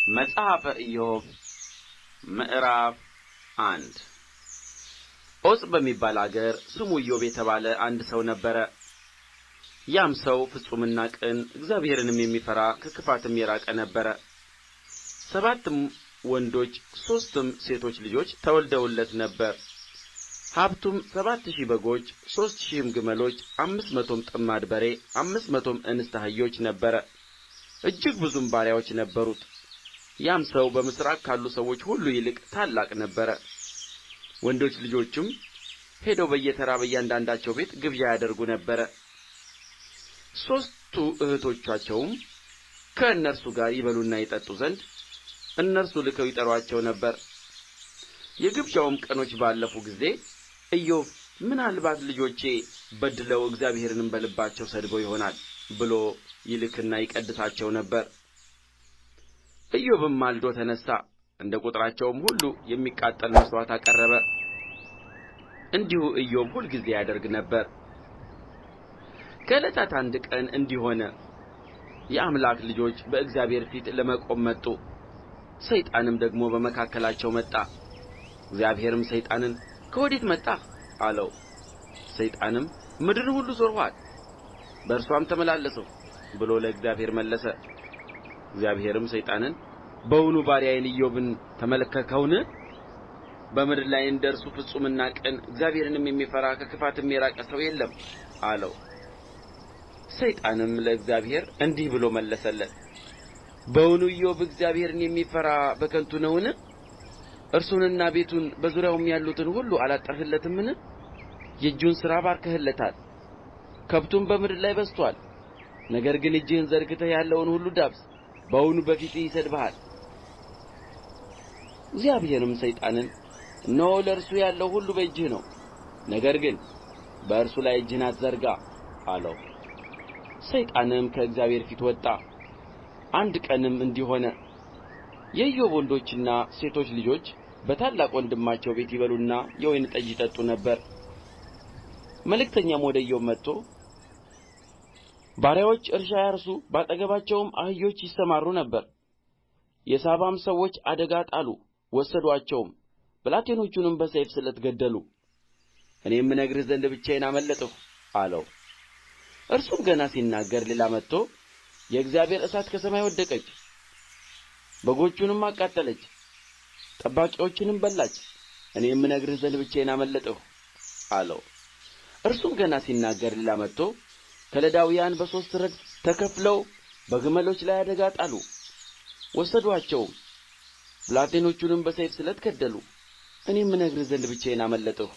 መጽሐፈ ኢዮብ ምዕራፍ 1 ዖፅ በሚባል አገር ስሙ ኢዮብ የተባለ አንድ ሰው ነበረ። ያም ሰው ፍጹምና ቅን እግዚአብሔርንም የሚፈራ ከክፋትም የራቀ ነበረ። 7 ወንዶች 3 ሴቶች ልጆች ተወልደውለት ነበር። ሀብቱም 7,000 በጎች፣ 3,000 ግመሎች፣ 500 ጥማድ በሬ፣ 500 እንስት አህዮች ነበረ። እጅግ ብዙም ባሪያዎች ነበሩት። ያም ሰው በምሥራቅ ካሉ ሰዎች ሁሉ ይልቅ ታላቅ ነበረ። ወንዶች ልጆቹም ሄደው በየተራ በእያንዳንዳቸው ቤት ግብዣ ያደርጉ ነበር። 3 እኅቶቻቸውም ከእነርሱ ጋር ይበሉና ይጠጡ ዘንድ እነርሱ ልከው ይጠሩአቸው ነበር። የግብዣውም ቀኖች ባለፉ ጊዜ ኢዮብ ምናልባት ልጆቼ በድለው እግዚአብሔርንም በልባቸው ሰድበው ይሆናል ብሎ ይልክና ይቀድሳቸው ነበር። ኢዮብም ማልዶ ተነሣ፣ እንደ ቍጥራቸውም ሁሉ የሚቃጠል መሥዋዕት አቀረበ። እንዲሁ ኢዮብ ሁልጊዜ ያደርግ ነበር። ከዕለታት አንድ ቀን እንዲህ ሆነ። የአምላክ ልጆች በእግዚአብሔር ፊት ለመቆም መጡ። ሰይጣንም ደግሞ በመካከላቸው መጣ። እግዚአብሔርም ሰይጣንን ከወዴት መጣህ አለው። ሰይጣንም ምድርን ሁሉ ዞርኋት፣ በእርስዋም ተመላለስሁ ብሎ ለእግዚአብሔር መለሰ። እግዚአብሔርም ሰይጣንን በውኑ ባሪያዬን ኢዮብን ተመለከትኸውን? በምድር ላይ እንደ እርሱ ፍጹምና ቅን እግዚአብሔርንም የሚፈራ ከክፋትም የራቀ ሰው የለም አለው። ሰይጣንም ለእግዚአብሔር እንዲህ ብሎ መለሰለት፣ በውኑ ኢዮብ እግዚአብሔርን የሚፈራ በከንቱ ነውን? እርሱንና ቤቱን በዙሪያውም ያሉትን ሁሉ አላጠርህለትምን? የእጁን ሥራ ባርከህለታል፣ ከብቱም በምድር ላይ በዝቶአል። ነገር ግን እጅህን ዘርግተህ ያለውን ሁሉ ዳብስ፣ በውኑ በፊትህ ይሰድብሃል። እግዚአብሔርም ሰይጣንን እነሆ ለእርሱ ያለው ሁሉ በእጅህ ነው፣ ነገር ግን በእርሱ ላይ እጅህን አትዘርጋ አለው። ሰይጣንም ከእግዚአብሔር ፊት ወጣ። አንድ ቀንም እንዲህ ሆነ። የኢዮብ ወንዶችና ሴቶች ልጆች በታላቅ ወንድማቸው ቤት ይበሉና የወይን ጠጅ ይጠጡ ነበር። መልእክተኛም ወደ ኢዮብ መጥቶ ባሪያዎች እርሻ ያርሱ፣ በአጠገባቸውም አህዮች ይሰማሩ ነበር። የሳባም ሰዎች አደጋ ጣሉ፣ ወሰዱአቸውም፣ ብላቴኖቹንም በሰይፍ ስለት ገደሉ። እኔም እነግርህ ዘንድ ብቻዬን አመለጥሁ አለው። እርሱም ገና ሲናገር ሌላ መጥቶ የእግዚአብሔር እሳት ከሰማይ ወደቀች፣ በጎቹንም አቃጠለች፣ ጠባቂዎችንም በላች። እኔም እነግርህ ዘንድ ብቻዬን አመለጥሁ አለው። እርሱም ገና ሲናገር ሌላ መጥቶ ከለዳውያን በ3 ረድፍ ተከፍለው በግመሎች ላይ አደጋ ጣሉ፣ ወሰዱአቸውም፣ ብላቴኖቹንም በሰይፍ ስለት ገደሉ። እኔም እነግርህ ዘንድ ብቻዬን አመለጥሁ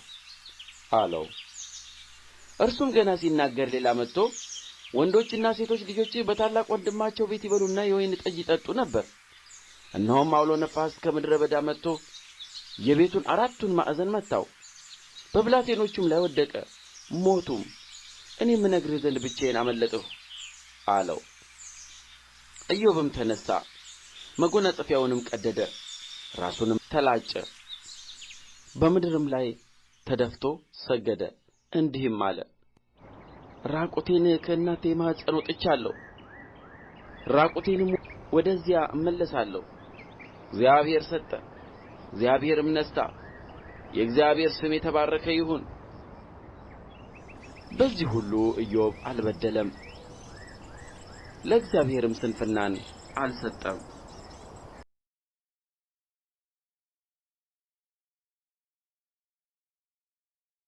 አለው። እርሱም ገና ሲናገር ሌላ መጥቶ ወንዶችና ሴቶች ልጆችህ በታላቅ ወንድማቸው ቤት ይበሉና የወይን ጠጅ ይጠጡ ነበር። እነሆም ዐውሎ ነፋስ ከምድረ በዳ መጥቶ የቤቱን 4ቱን ማዕዘን መታው፣ በብላቴኖቹም ላይ ወደቀ፣ ሞቱም። እኔም እነግርህ ዘንድ ብቻዬን አመለጥሁ አለው። ኢዮብም ተነሣ፣ መጐናጸፊያውንም ቀደደ፣ ራሱንም ተላጨ፣ በምድርም ላይ ተደፍቶ ሰገደ፣ እንዲህም አለ፣ ራቁቴን ከእናቴ ማኅፀን ወጥቻለሁ፣ ራቁቴንም ወደዚያ እመለሳለሁ። እግዚአብሔር ሰጠ፣ እግዚአብሔርም ነሣ፣ የእግዚአብሔር ስም የተባረከ ይሁን። በዚህ ሁሉ ኢዮብ አልበደለም፣ ለእግዚአብሔርም ስንፍናን አልሰጠም።